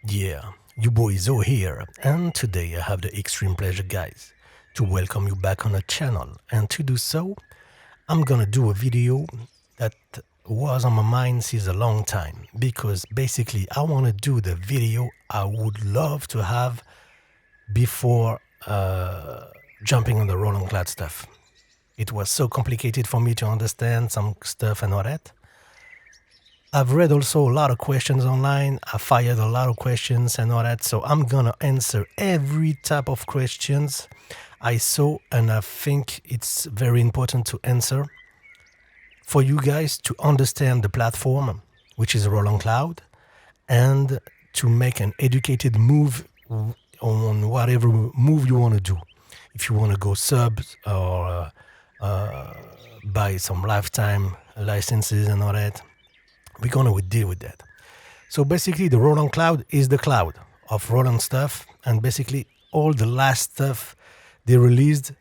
Yeah, you boys are here, and today I have the extreme pleasure, guys, to welcome you back on the channel. And to do so, I'm gonna do a video that was on my mind since a long time because basically I want to do the video I would love to have before jumping on the Roland Cloud stuff. It was so complicated for me to understand some stuff and all that. I've read also a lot of questions online. I fired a lot of questions and all that. So I'm gonna answer every type of questions I saw, and I think it's very important to answer for you guys to understand the platform, which is Roland Cloud, and to make an educated move on whatever move you want to do. If you want to go subs or buy some lifetime licenses and all that, we're gonna deal with that. So basically, the Roland Cloud is the cloud of Roland stuff, and basically all the last stuff they released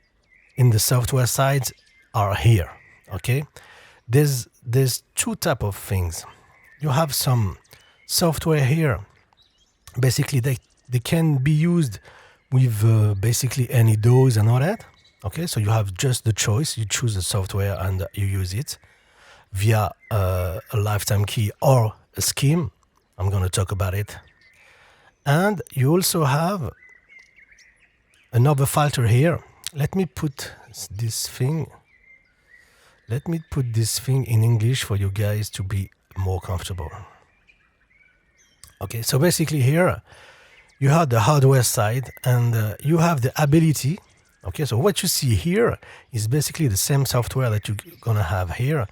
in the software sides are here. Okay, there's two type of things. You have some software here. Basically, they can be used with basically any DAWs and all that. Okay, so you have just the choice. You choose the software and you use it via a lifetime key or a scheme. I'm going to talk about it. And you also have another filter here. Let me put this thing in English for you guys to be more comfortable. Okay, so basically here you have the hardware side and you have the ability. Okay, so what you see here is basically the same software that you're gonna have here,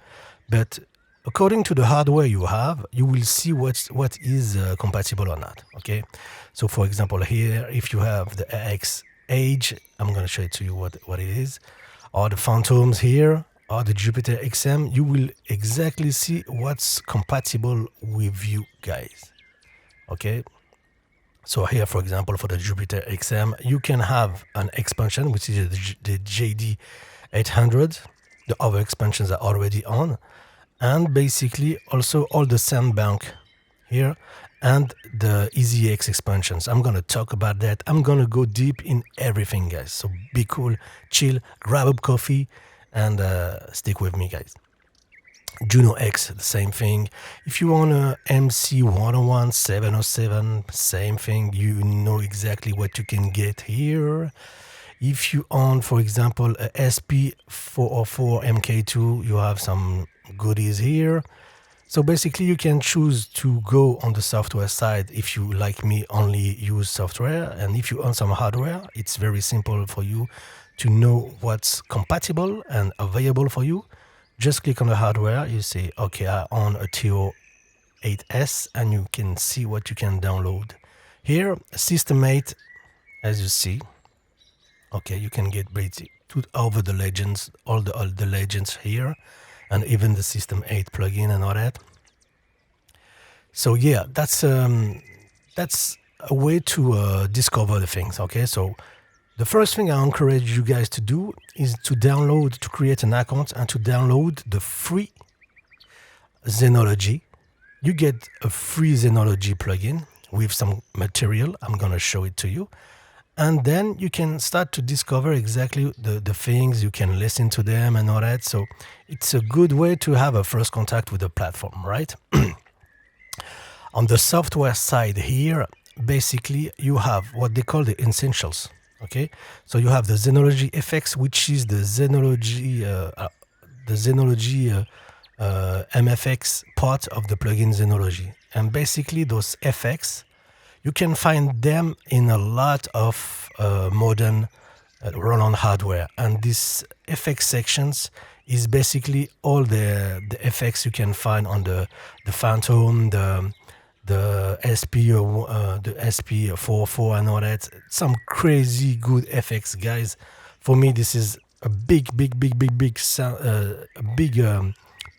but according to the hardware you have, you will see what is compatible or not. Okay, so for example here, if you have the AX Age, I'm going to show it to you what it is, or the Phantoms here, or the Jupiter XM, you will exactly see what's compatible with you guys. Okay, so here, for example, for the Jupiter XM, you can have an expansion, which is the JD 800. The other expansions are already on. And basically also all the Sandbank here and the EasyX expansions. I'm going to talk about that. I'm going to go deep in everything, guys. So be cool, chill, grab a coffee, and stick with me, guys. Juno X, the same thing. If you want a MC 101, 707, same thing. You know exactly what you can get here. If you own, for example, a SP404 MK2, you have some goodies here. So basically you can choose to go on the software side if you, like me, only use software. And if you own some hardware, it's very simple for you to know what's compatible and available for you. Just click on the hardware, you say, okay, I own a TO8S, and you can see what you can download. Here, System 8, as you see, okay, you can get basically over the legends, all the legends here, and even the System 8 plugin and all that. So yeah, that's a way to discover the things. Okay, so the first thing I encourage you guys to do is to create an account and to download the free Zenology. You get a free Zenology plugin with some material. I'm gonna show it to you. And then you can start to discover exactly the things, you can listen to them and all that. So it's a good way to have a first contact with the platform, right? On the software side here, basically you have what they call the essentials. Okay, so you have the Zenology FX, which is the Zenology MFX part of the plugin Zenology. And basically those FX, you can find them in a lot of modern Roland hardware, and this FX sections is basically all the FX you can find on the Phantom, the SP44 and all that. Some crazy good FX, guys. For me, this is a big sound,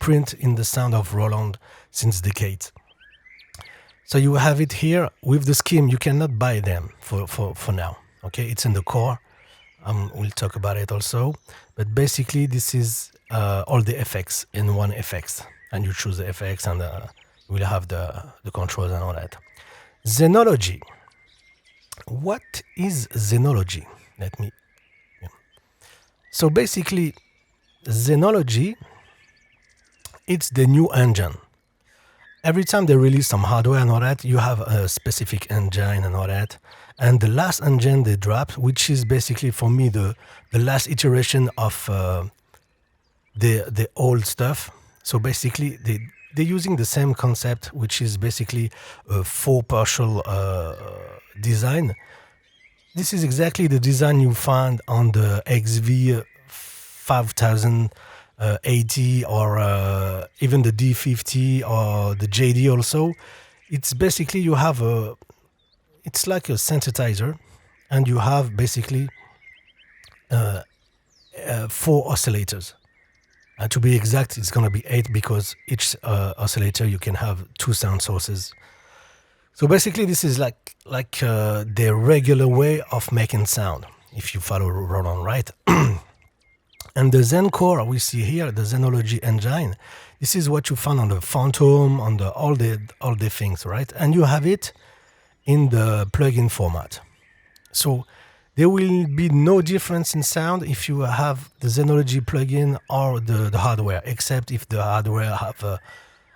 print in the sound of Roland since decades. So you have it here with the scheme. You cannot buy them for now. Okay, it's in the core. We'll talk about it also. But basically, this is all the FX in one FX, and you choose the FX, and you will have the controls and all that. Zenology. What is Zenology? Let me. Yeah. So basically, Zenology, it's the new engine. Every time they release some hardware and all that, you have a specific engine and all that. And the last engine they dropped, which is basically for me the last iteration of the old stuff. So basically, they're using the same concept, which is basically a four partial design. This is exactly the design you find on the XV 5080 or even the D50 or the JD also. It's basically you have it's like a synthesizer, and you have basically four oscillators. To be exact, it's going to be 8 because each oscillator you can have 2 sound sources. So basically, this is like the regular way of making sound, if you follow Roland, right? And the Zencore we see here, the Zenology engine, this is what you found on the Phantom, on the all the things, right? And you have it in the plugin format. So there will be no difference in sound if you have the Zenology plugin or the hardware, except if the hardware have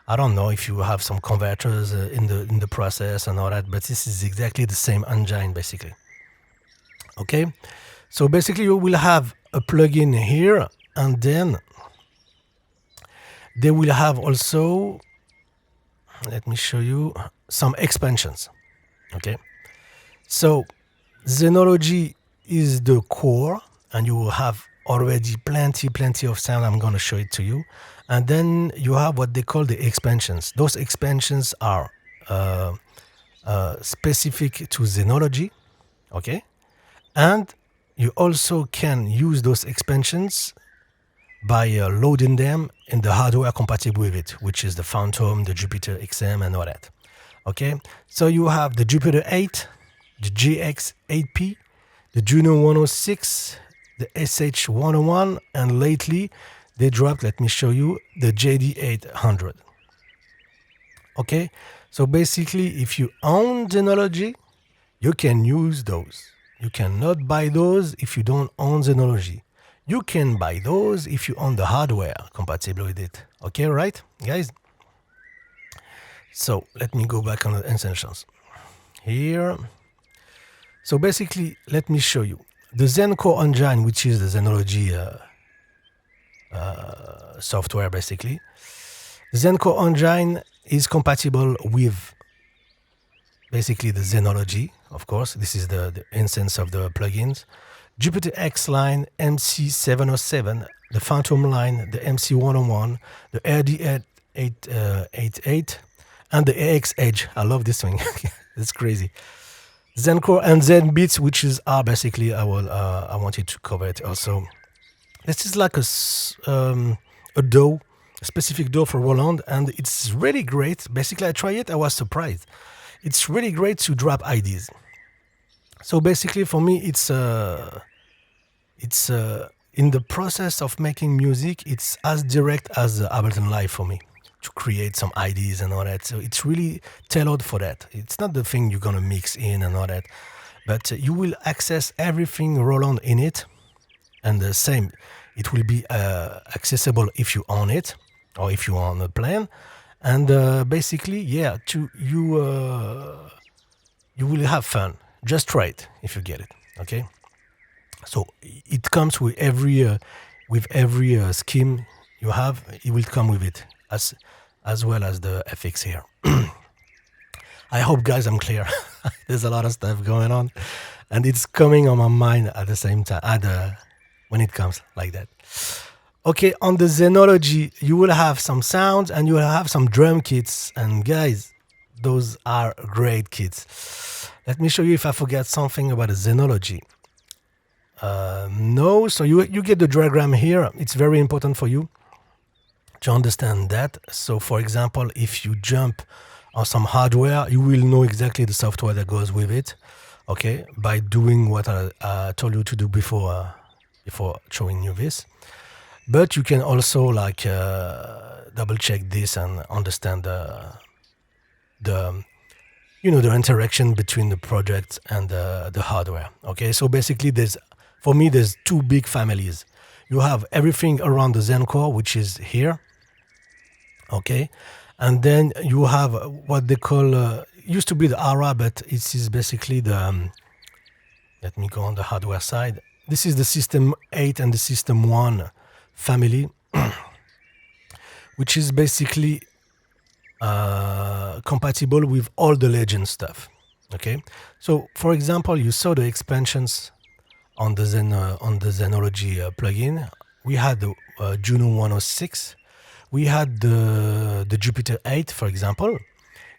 I don't know if you have some converters in the process and all that, but this is exactly the same engine basically. Okay, so basically you will have a plugin here, and then they will have also, let me show you, some expansions. Okay, so Zenology is the core, and you will have already plenty of sound. I'm going to show it to you. And then you have what they call the expansions. Those expansions are specific to Zenology, okay? And you also can use those expansions by loading them in the hardware compatible with it, which is the Phantom, the Jupiter XM, and all that. Okay, so you have the Jupiter 8, the GX8P, the Juno 106, the SH101, and lately they dropped, let me show you, the JD800. Okay, so basically if you own Zenology, you can use those. You cannot buy those if you don't own Zenology. You can buy those if you own the hardware compatible with it. Okay, right, guys? So let me go back on the essentials here. So basically, let me show you the Zencore engine, which is the Zenology software. Basically, the Zencore engine is compatible with basically the Zenology. Of course, this is the instance of the plugins. Jupiter X line, MC707, the Phantom line, the MC101, the RD888, and the AX Edge. I love this thing. It's crazy. Zencore and Zenbeats, which is basically I wanted to cover it also. This is like a DAW, a specific DAW for Roland, and it's really great. Basically, I tried it. I was surprised. It's really great to drop IDs. So basically, for me, it's in the process of making music, it's as direct as Ableton Live for me to create some IDs and all that. So it's really tailored for that. It's not the thing you're gonna mix in and all that, but you will access everything Roland in it, and the same. It will be accessible if you own it or if you own a plan, and basically, yeah, you will have fun. Just try it if you get it. Okay. So it comes with every scheme you have. It will come with it as well as the FX here. I hope, guys, I'm clear. There's a lot of stuff going on, and it's coming on my mind at the same time. When it comes like that. Okay, on the Zenology, you will have some sounds and you will have some drum kits. And guys, those are great kits. Let me show you if I forget something about the Zenology. No, so you get the diagram here. It's very important for you to understand that. So for example, if you jump on some hardware, you will know exactly the software that goes with it. Okay, by doing what I told you to do before showing you this. But you can also like double check this and understand the the interaction between the project and the hardware. Okay, so basically for me there's two big families. You have everything around the Zencore, which is here. Okay, and then you have what they call used to be the Aira, but it is basically the let me go on the hardware side. This is the System 8 and the System 1 family, which is basically compatible with all the Legend stuff. Okay, so for example, you saw the expansions on the Zenology plugin. We had the Juno 106. We had the Jupiter 8, for example.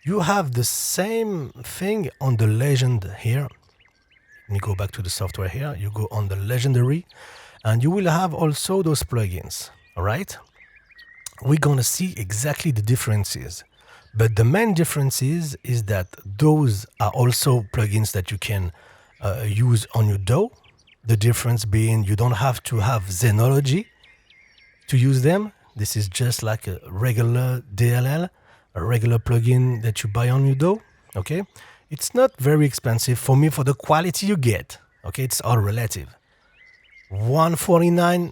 You have the same thing on the Legend here. Let me go back to the software here. You go on the Legendary, and you will have also those plugins. All right. We're gonna see exactly the differences, but the main difference is that those are also plugins that you can use on your DAW. The difference being you don't have to have Zenology to use them. This is just like a regular DLL, a regular plugin that you buy on your DAW. Okay, it's not very expensive for me for the quality you get. Okay, it's all relative. $149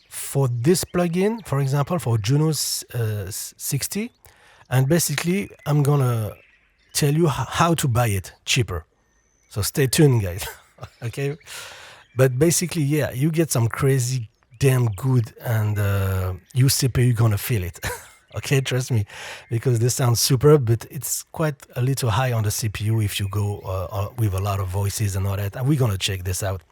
for this plugin, for example, for Juno 60, and basically I'm gonna tell you how to buy it cheaper. So stay tuned, guys. Okay, but basically, yeah, you get some crazy, damn good, and you CPU, you're gonna feel it. Okay, trust me, because this sounds superb, but it's quite a little high on the CPU if you go with a lot of voices and all that. And we're gonna check this out.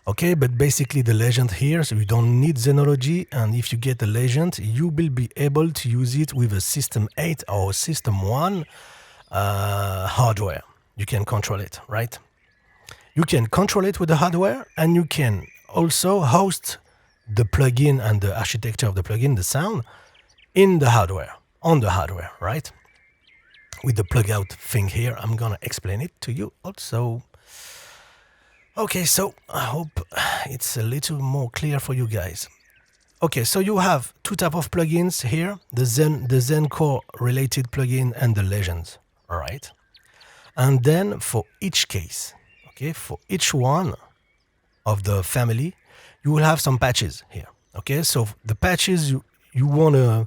Okay, but basically the Legend here, so you don't need Zenology, and if you get the Legend, you will be able to use it with a System 8 or System 1 hardware. You can control it, right? You can control it with the hardware, and you can also host the plugin and the architecture of the plugin, the sound, in the hardware, on the hardware, right? With the plug out thing here, I'm gonna explain it to you also. Okay, so I hope it's a little more clear for you guys. Okay, so you have two types of plugins here, the Zencore related plugin and the Legends, all right? And then for each case, okay, for each one of the family, you will have some patches here, okay? So the patches you want to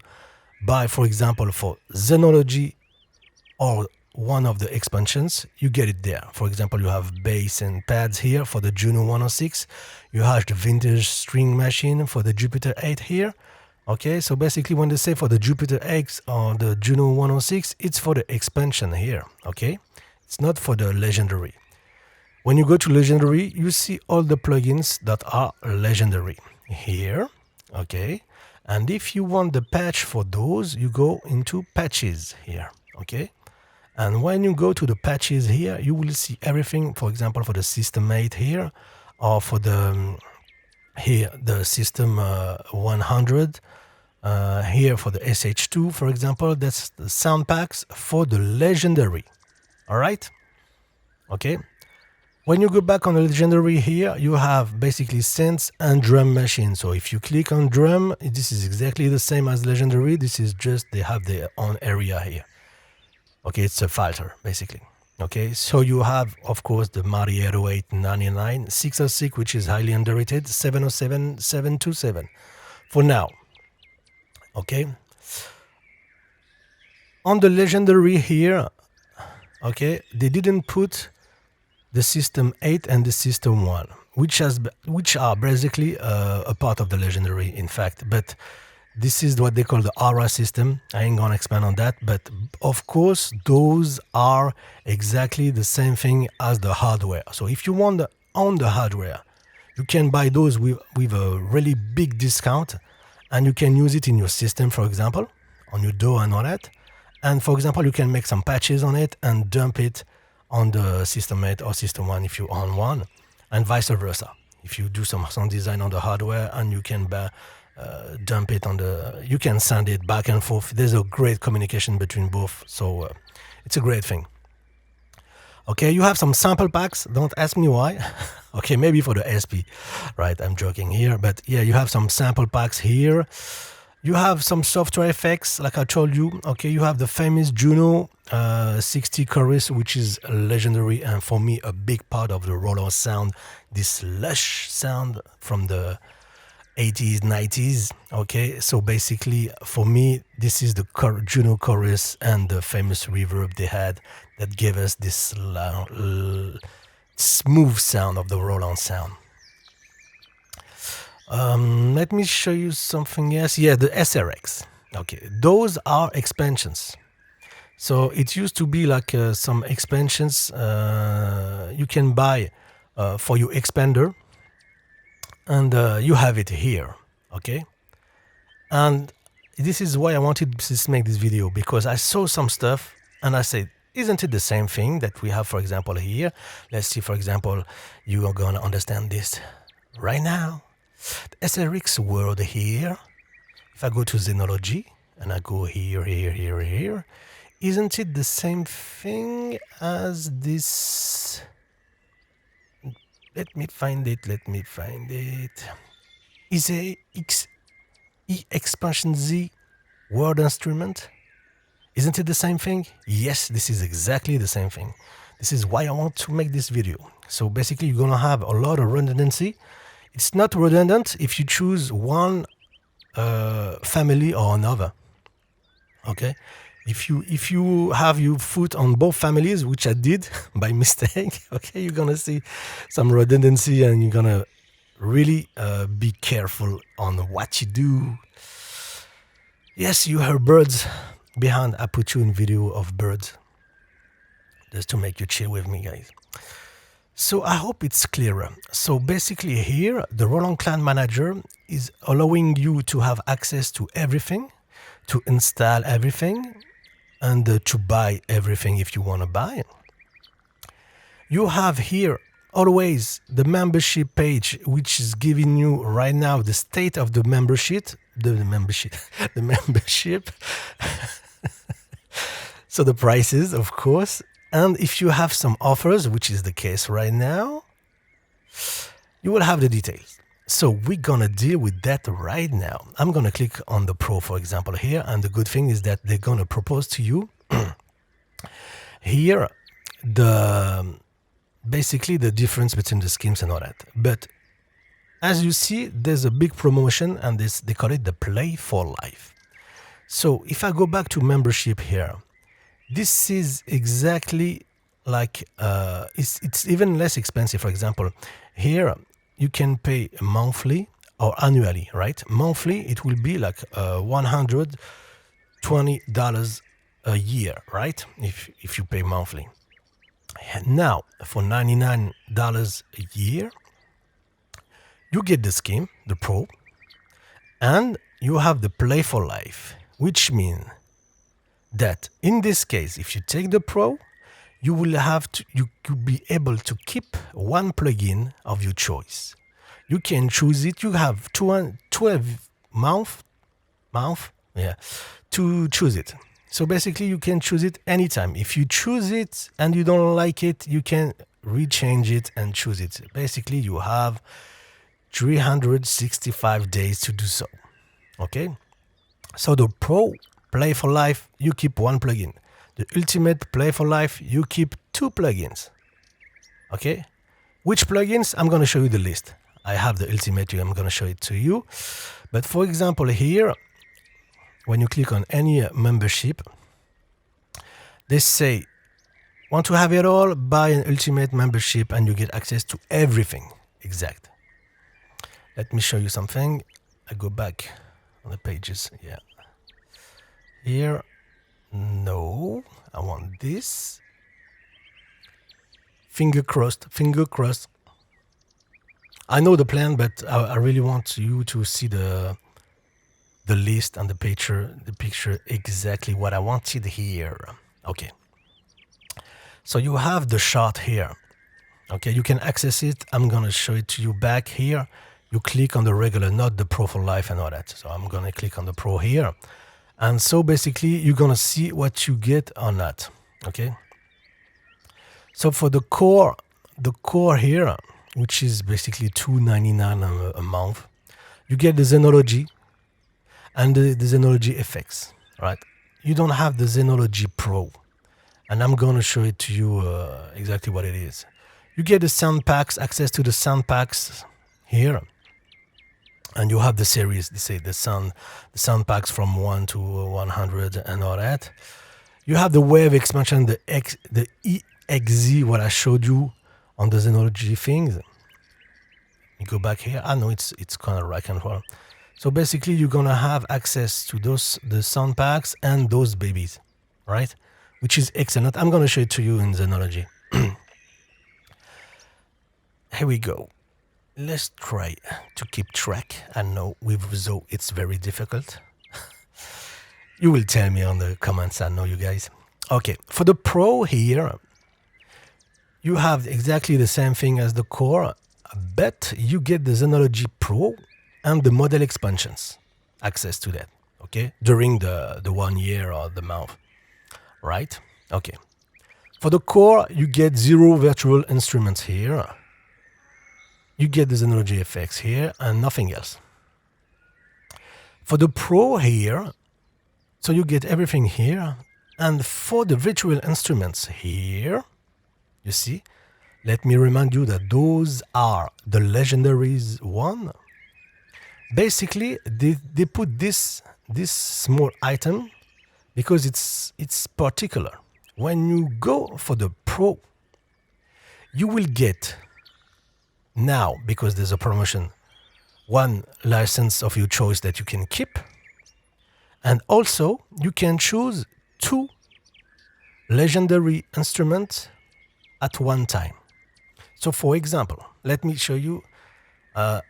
buy, for example, for Zenology or one of the expansions, you get it there. For example, you have bass and pads here for the Juno 106. You have the vintage string machine for the Jupiter 8 here. Okay, so basically when they say for the Jupiter X or the Juno 106, it's for the expansion here, okay? It's not for the Legendary. When you go to Legendary, you see all the plugins that are Legendary here, okay? And if you want the patch for those, you go into patches here, okay? And when you go to the patches here, you will see everything, for example, for the System 8 here, or for the here the System 100, here for the SH2, for example. That's the sound packs for the Legendary. All right? Okay. When you go back on the Legendary here, you have basically synths and drum machine. So if you click on drum, this is exactly the same as Legendary. This is just they have their own area here. Okay, it's a filter, basically. Okay, so you have, of course, the Mari 80899, 606, which is highly underrated, 707, 727 for now. Okay. On the Legendary here, okay, they didn't put the System 8 and the System 1, which are basically a part of the Legendary, in fact, but this is what they call the Aira system. I ain't gonna expand on that, but of course, those are exactly the same thing as the hardware. So if you want on the hardware, you can buy those with a really big discount, and you can use it in your system, for example, on your DAW and all that. And for example, you can make some patches on it and dump it on the System 8 or System 1 if you own one, and vice versa. If you do some sound design on the hardware and you can dump it on you can send it back and forth. There's a great communication between both, so it's a great thing. Okay, you have some sample packs. Don't ask me why. Okay, maybe for the SP, right? I'm joking here, but yeah, you have some sample packs here. You have some software effects, like I told you. Okay, you have the famous Juno 60 chorus, which is legendary and for me a big part of the Roland sound. This lush sound from the 80s, 90s. Okay, so basically for me, this is the Juno chorus and the famous reverb they had that gave us this smooth sound of the Roland sound. Let me show you something else. Yeah, the SRX. Okay, those are expansions. So it used to be like some expansions you can buy for your expander, and you have it here. Okay, and this is why I wanted to make this video, because I saw some stuff and I said, isn't it the same thing that we have, for example, here? Let's see, for example, you are going to understand this right now. The SRX word here, if I go to Zenology and I go here, isn't it the same thing as this? Let me find it. Is a Expansion Z word instrument? Isn't it the same thing? Yes, this is exactly the same thing. This is why I want to make this video. So basically you're gonna have a lot of redundancy. It's not redundant if you choose one family or another. Okay, if you have your foot on both families, which I did by mistake, okay, you're gonna see some redundancy and you're gonna really be careful on what you do. Yes, you heard birds behind. I put you in video of birds just to make you chill with me, guys. So I hope it's clearer. So basically here, the Roland Cloud Manager is allowing you to have access to everything, to install everything, and to buy everything if you want to buy. You have here always the membership page, which is giving you right now the state of the membership. So the prices, of course. And if you have some offers, which is the case right now, you will have the details. So we're gonna deal with that right now. I'm gonna click on the Pro, for example, here. And the good thing is that they're gonna propose to you here basically the difference between the schemes and all that. But as you see, there's a big promotion, and they call it the Play for Life. So if I go back to membership here, this is exactly like it's even less expensive. For example, here you can pay monthly or annually, right? Monthly, it will be like $120 a year, right? If you pay monthly. Now, for $99 a year, you get the scheme, the Pro, and you have the Play for Life, which means that in this case, if you take the Pro, you will have to, you could be able to keep one plugin of your choice. You can choose it. You have 12 months, to choose it. So basically, you can choose it anytime. If you choose it and you don't like it, you can rechange it and choose it. Basically, you have 365 days to do so. Okay? So the Pro Play for Life, you keep one plugin. The Ultimate Play for Life, you keep 2 plugins. Okay? Which plugins? I'm going to show you the list. I have the Ultimate, I'm going to show it to you. But for example, here, when you click on any membership, they say, want to have it all? Buy an Ultimate membership and you get access to everything. Exact. Let me show you something. I go back on the pages. Yeah. Here, no, I want this. Finger crossed, finger crossed. I know the plan, but I really want you to see the list and the picture exactly what I wanted here. Okay. So you have the chart here. Okay, you can access it. I'm gonna show it to you back here. You click on the regular, not the Pro for Life and all that. So I'm gonna click on the Pro here. And so basically you're gonna see what you get on that. Okay. So for the core here, which is basically $2.99 a month, you get the Zenology. and the Zenology FX, right? You don't have the Zenology Pro, and I'm going to show it to you exactly what it is. You get the sound packs, access to the sound packs here, and you have the series. They say the sound packs from 1 to 100 and all that. You have the wave expansion, the EXZ, what I showed you on the Zenology things. You go back here. I know it's kind of right and roll. So basically, you're gonna have access to the sound packs and those babies, right? Which is excellent. I'm gonna show it to you in Zenology. Here we go. Let's try to keep track. I know with Zo it's very difficult. You will tell me on the comments. I know you guys. Okay, for the Pro here, you have exactly the same thing as the Core, but you get the Zenology Pro and the model expansions, access to that, okay, during the 1 year or the month, right? Okay. For the Core, you get 0 virtual instruments here. You get the Zenology FX here and nothing else. For the Pro here, so you get everything here. And for the virtual instruments here, you see, let me remind you that those are the legendaries one. Basically, they put this small item because it's particular. When you go for the Pro, you will get now, because there's a promotion, 1 license of your choice that you can keep. And also, you can choose 2 legendary instruments at one time. So for example, let me show you a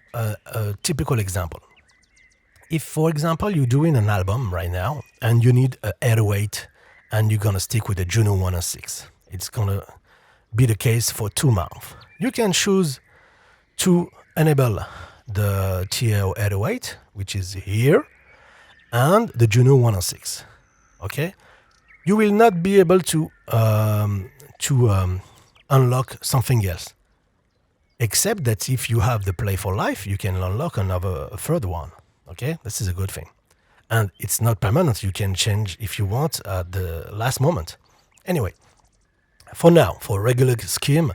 typical example. If, for example, you're doing an album right now and you need an 808 and you're going to stick with a Juno 106, it's going to be the case for 2 months. You can choose to enable the TAO 808, which is here, and the Juno 106. Okay, you will not be able to unlock something else, except that if you have the Play for Life, you can unlock a third one. Okay, this is a good thing, and it's not permanent. You can change if you want at the last moment. Anyway, for now, for regular scheme,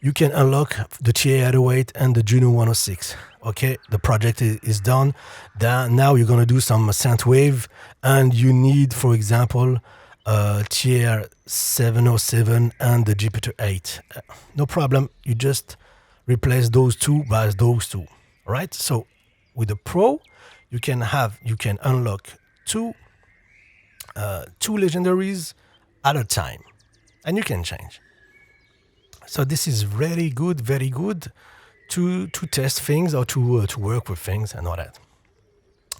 you can unlock the TA808 and the Juno 106. Okay, the project is done. Now you're going to do some synthwave, and you need, for example, TR707 and the Jupiter 8. No problem. You just replace those 2 by those 2. Right? So with the Pro, you can unlock two legendaries at a time, and you can change. So this is very good to test things or to work with things and all that.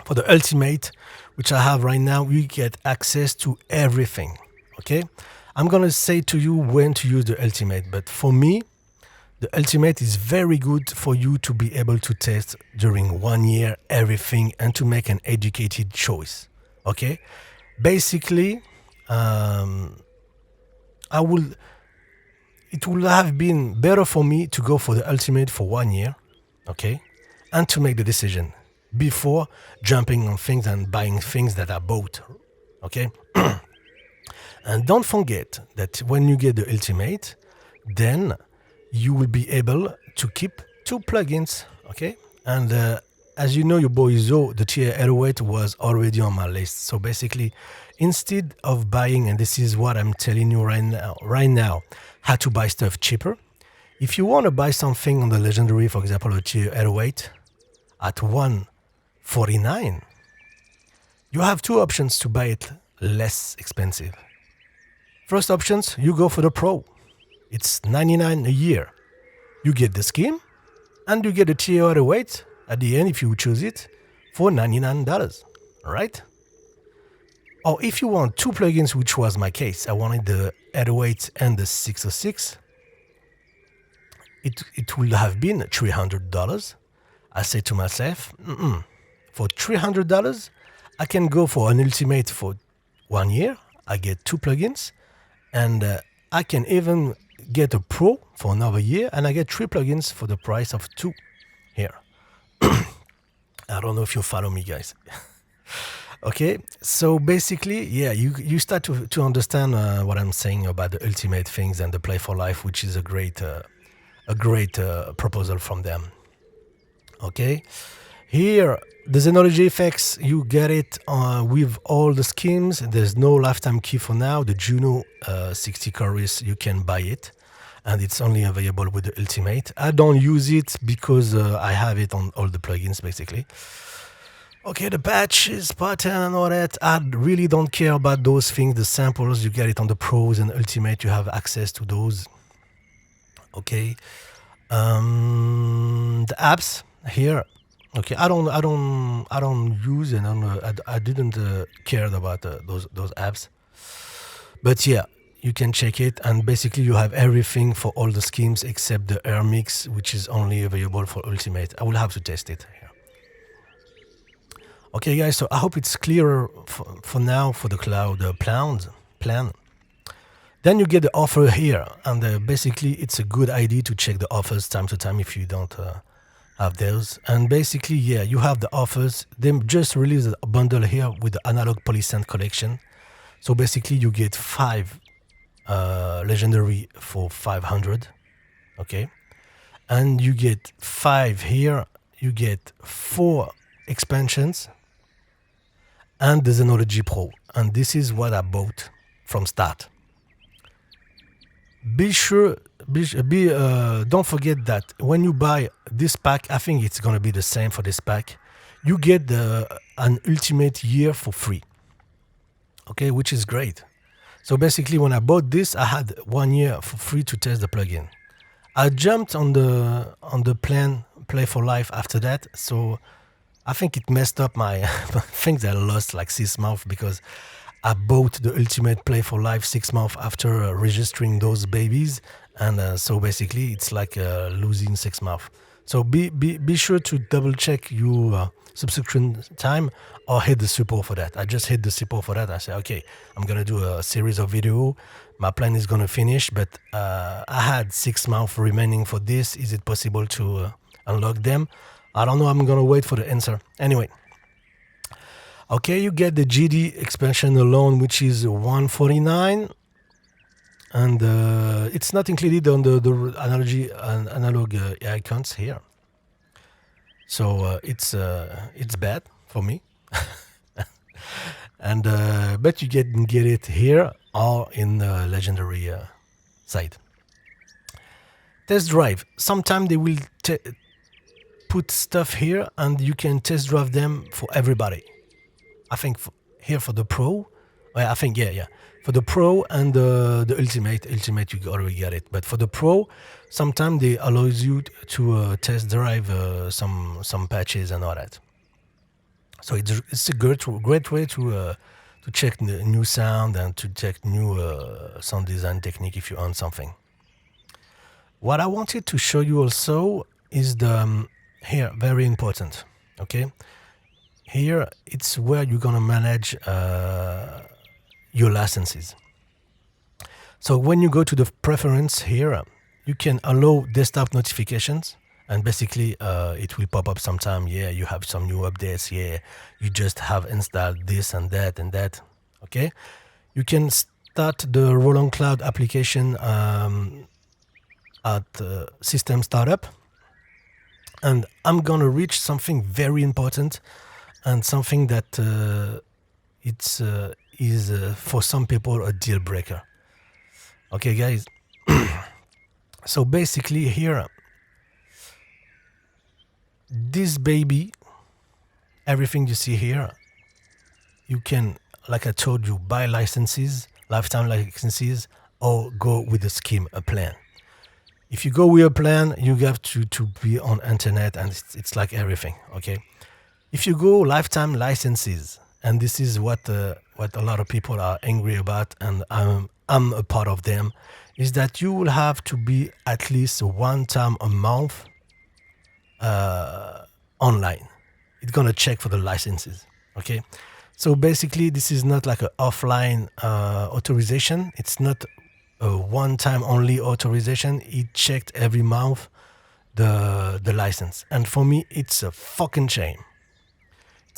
For the Ultimate, which I have right now, we get access to everything. Okay, I'm gonna say to you when to use the Ultimate, but for me, the Ultimate is very good for you to be able to test during 1 year everything and to make an educated choice. Okay, basically, it would have been better for me to go for the Ultimate for 1 year, okay, and to make the decision before jumping on things and buying things that are bought, okay? And don't forget that when you get the Ultimate, then you will be able to keep 2 plugins, okay? And as you know, your boy Zo, the TR808 was already on my list. So basically, instead of buying, and this is what I'm telling you right now, how to buy stuff cheaper. If you want to buy something on the legendary, for example, a TR808 at $149, you have 2 options to buy it less expensive. First options, you go for the Pro. It's $99 a year. You get the scheme, and you get the TR808 at the end if you choose it for $99, right? Or if you want 2 plugins, which was my case, I wanted the 808 and the 606, it would have been $300. I said to myself, for $300, I can go for an Ultimate for 1 year. I get 2 plugins, and I can even get a Pro for another year, and I get 3 plugins for the price of 2 here. I don't know if you follow me, guys. Okay, so basically, yeah, you start to understand what I'm saying about the ultimate things and the play for life, which is a great proposal from them. Okay, here the Zenology FX, you get it with all the schemes. There's no lifetime key for now. The Juno 60 Chorus, you can buy it, and it's only available with the Ultimate. I don't use it because I have it on all the plugins basically. Okay, the patches, pattern, and all that. I really don't care about those things. The samples, you get it on the pros and ultimate. You have access to those. Okay, the apps here. Okay, I don't use and I didn't care about those apps. But yeah, you can check it, and basically you have everything for all the schemes except the Air Mix, which is only available for ultimate. I will have to test it here. Okay, guys, so I hope it's clearer for now for the cloud plan. Then you get the offer here, and basically it's a good idea to check the offers time to time if you don't have those. And basically, yeah, you have the offers. They just released a bundle here with the analog polysynth collection. So basically, you get 5 legendary for 500, okay, and you get 5 here. You get 4 expansions and the Zenology Pro, and this is what I bought from start. Be sure, don't forget that when you buy this pack, I think it's gonna be the same for this pack. You get an ultimate year for free, okay, which is great. So basically, when I bought this, I had 1 year for free to test the plugin. I jumped on the plan Play for Life after that, so I think it messed up my things. I lost like 6 months because I bought the ultimate Play for Life 6 months after registering those babies, and so basically it's like losing 6 months. So be sure to double check your subscription time or hit the support for that. I just hit the support for that. I said, okay, I'm gonna do a series of video. My plan is gonna finish, but I had 6 months remaining for this. Is it possible to unlock them? I don't know. I'm gonna wait for the answer. Anyway, okay, you get the GD expansion alone, which is 149, and it's not included on the analog icons here. So it's bad for me. And but you get it here or in the legendary side. Test drive. Sometimes they will put stuff here, and you can test drive them for everybody. I think here for the Pro, I think yeah, for the Pro and the Ultimate you already get it. But for the Pro, sometimes they allows you to test drive some patches and all that. So it's a great way to check the new sound and to check new sound design technique if you own something. What I wanted to show you also is the here, very important. Okay, here it's where you're gonna manage your licenses. So when you go to the preference here, you can allow desktop notifications, and basically it will pop up sometime. Yeah, you have some new updates. Yeah, you just have installed this and that and that. Okay, you can start the Roland Cloud application at system startup, and I'm gonna reach something very important and something that is for some people a deal breaker. Okay, guys. So basically here, this baby, everything you see here, you can, like I told you, buy licenses, lifetime licenses, or go with a scheme, a plan. If you go with a plan, you have to be on internet, and it's like everything, okay? If you go lifetime licenses, and this is what a lot of people are angry about, and I'm a part of them, is that you will have to be at least 1 time a month online. It's gonna check for the licenses, okay? So basically, this is not like an offline authorization. It's not a 1 time only authorization. It checked every month the license, and for me, it's a fucking shame.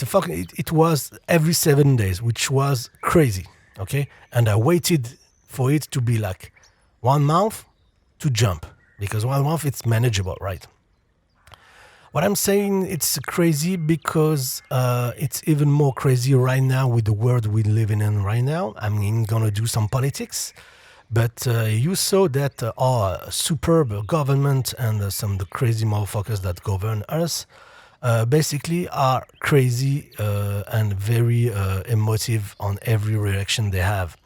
it was every 7 days, which was crazy. Okay, and I waited for it to be like 1 month to jump, because 1 month it's manageable, right? What I'm saying, it's crazy because it's even more crazy right now with the world we're living in right now. I'm gonna do some politics, but you saw that our superb government and some of the crazy motherfuckers that govern us basically are crazy and very emotive on every reaction they have.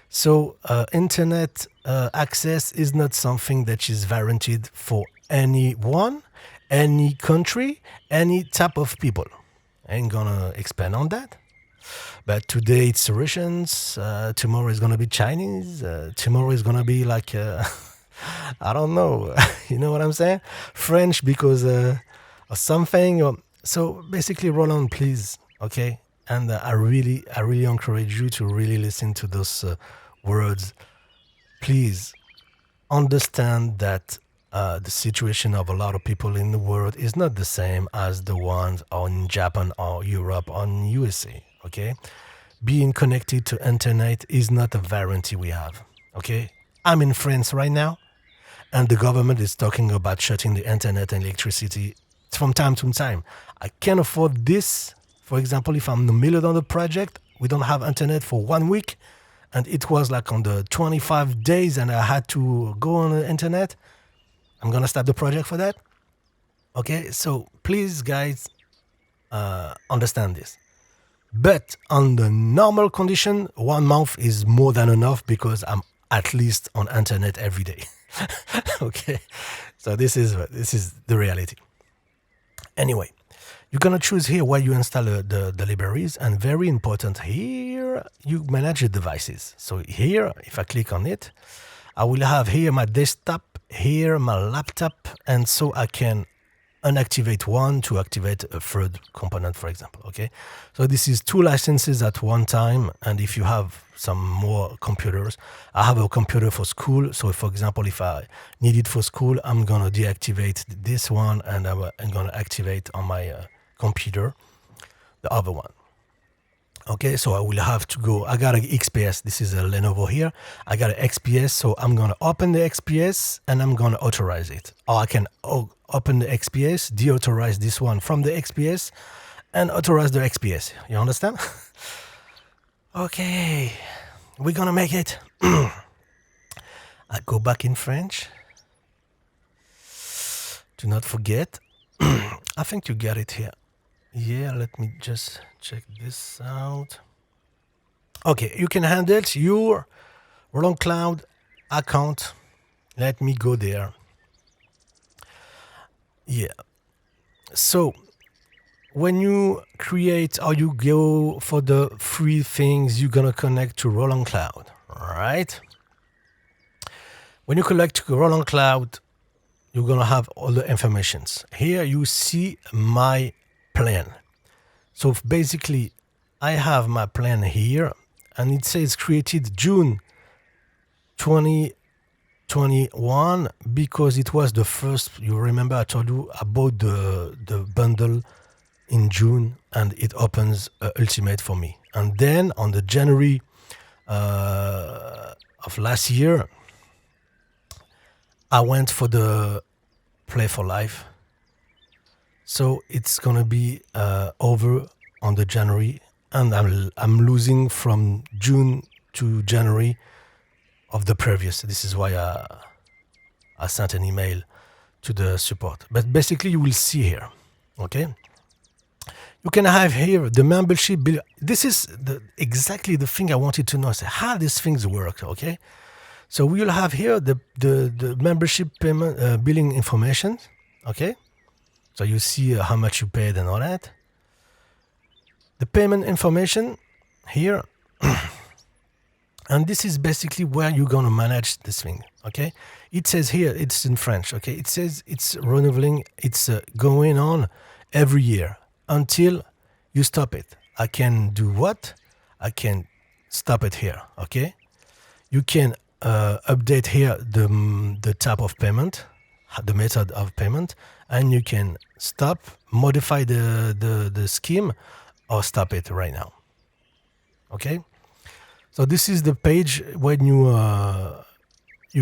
So internet access is not something that is guaranteed for anyone, any country, any type of people. I ain't gonna expand on that. But today it's Russians, tomorrow is gonna be Chinese, tomorrow is gonna be like, I don't know, you know what I'm saying? French because or something. So basically, Roland, please, okay? And I really encourage you to really listen to those words. Please understand that the situation of a lot of people in the world is not the same as the ones in Japan or Europe or in USA, okay? Being connected to internet is not a guarantee we have, okay? I'm in France right now, and the government is talking about shutting the internet and electricity from time to time. I can't afford this. For example, if I'm in the middle of the project, we don't have internet for 1 week, and it was like on the 25 days, and I had to go on the internet. I'm gonna stop the project for that. Okay, so please, guys, understand this. But on the normal condition, 1 month is more than enough because I'm at least on internet every day. Okay, so this is the reality. Anyway, you're gonna choose here where you install the libraries, and very important here, you manage the devices. So here, if I click on it, I will have here my desktop, here my laptop, and so I can unactivate one to activate a third component, for example. Okay, so this is 2 licenses at one time, and if you have some more computers, I have a computer for school. So for example, if I need it for school, I'm gonna deactivate this one, and I'm gonna activate on my computer the other one. Okay, so I will have to go. I got an XPS. This is a Lenovo here. I got an XPS, so I'm gonna open the XPS and I'm gonna authorize it. Or I can open the XPS, deauthorize this one from the XPS, and authorize the XPS. You understand? Okay, we're gonna make it. I go back in French. Do not forget. I think you got it here. Yeah, let me just check this out. Okay, you can handle your Roland Cloud account. Let me go there. Yeah. So when you create or you go for the free things, you're gonna connect to Roland Cloud, right? When you connect to Roland Cloud, you're gonna have all the informations. Here you see my plan. So basically, I have my plan here, and it says created June 2021 because it was the first. You remember I told you about the bundle in June, and it opens Ultimate for me. And then on the January of last year, I went for the Play for Life. So it's gonna be over on the January, and I'm losing from June to January of the previous. This is why I sent an email to the support. But basically, you will see here, okay? You can have here the membership bill. This is exactly the thing I wanted to know. So how these things work, okay? So we will have here the membership payment billing information, okay? So you see how much you paid and all that. The payment information here. And this is basically where you're going to manage this thing, okay? It says here, it's in French, okay? It says it's renewing, it's going on every year until you stop it. I can do what? I can stop it here, okay? You can update here the type of payment, the method of payment, and you can stop, modify the scheme, or stop it right now. Okay, so this is the page when you're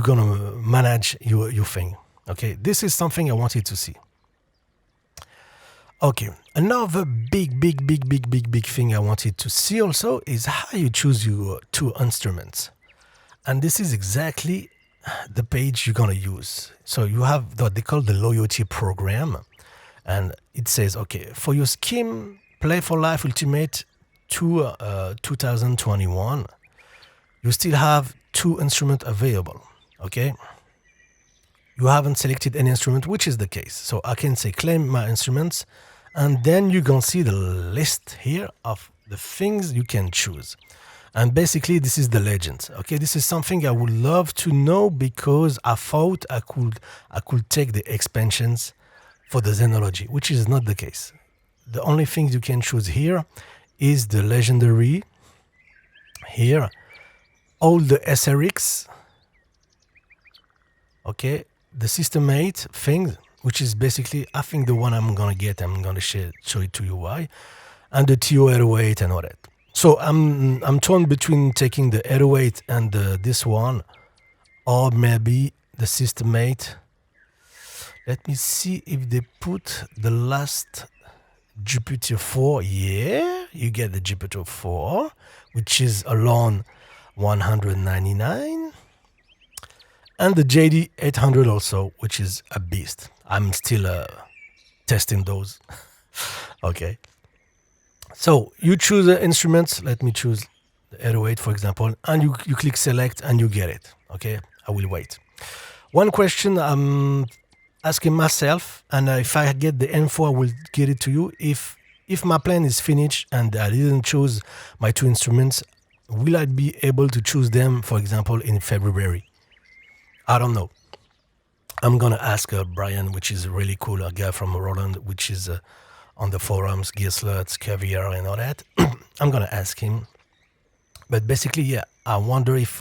gonna manage your thing. Okay, this is something I wanted to see. Okay, another big thing I wanted to see also is how you choose your two instruments. And this is exactly the page you're gonna use. So you have what they call the loyalty program. And it says, okay, for your scheme, Play for Life Ultimate to 2021, you still have two instruments available, okay? You haven't selected any instrument, which is the case. So I can say claim my instruments, and then you're gonna see the list here of the things you can choose. And basically this is the legend. Okay, this is something I would love to know because I thought I could take the expansions for the Zenology, which is not the case. The only things you can choose here is the legendary here, all the SRX, okay, the System 8 things, which is basically, I think the one I'm gonna get, I'm gonna show it to you why, and the TO808 and all that. So I'm torn between taking the 808 and this one, or maybe the System 8. Let me see if they put the last Jupiter 4. Yeah, you get the Jupiter 4, which is alone 199. And the JD 800 also, which is a beast. I'm still testing those. Okay. So you choose the instruments. Let me choose the 808, for example, and you click select and you get it. Okay, I will wait. One question I'm asking myself, and if I get the info, I will get it to you. If my plan is finished and I didn't choose my two instruments, will I be able to choose them, for example, in February? I don't know. I'm gonna ask Brian, which is really cool, a guy from Roland, which is on the forums, Gearslots, Caviar, and all that. I'm gonna ask him. But basically, yeah, I wonder if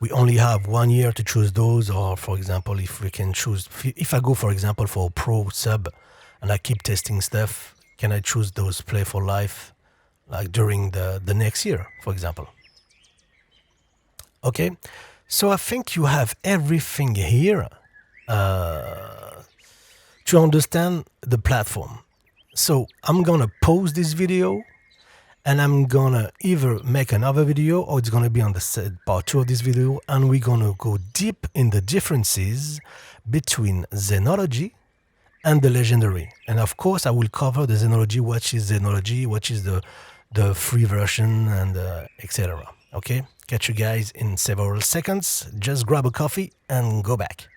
we only have 1 year to choose those, or for example, if we can choose. If I go, for example, for a pro sub, and I keep testing stuff, can I choose those Play for Life, like during the next year, for example? Okay. So I think you have everything here to understand the platform. So I'm gonna pause this video and I'm gonna either make another video or it's gonna be on the part 2 of this video, and we're gonna go deep in the differences between Zenology and the legendary. And of course I will cover the Zenology, what is Zenology, what is the free version, and etc. Okay, catch you guys in several seconds. Just grab a coffee and go back.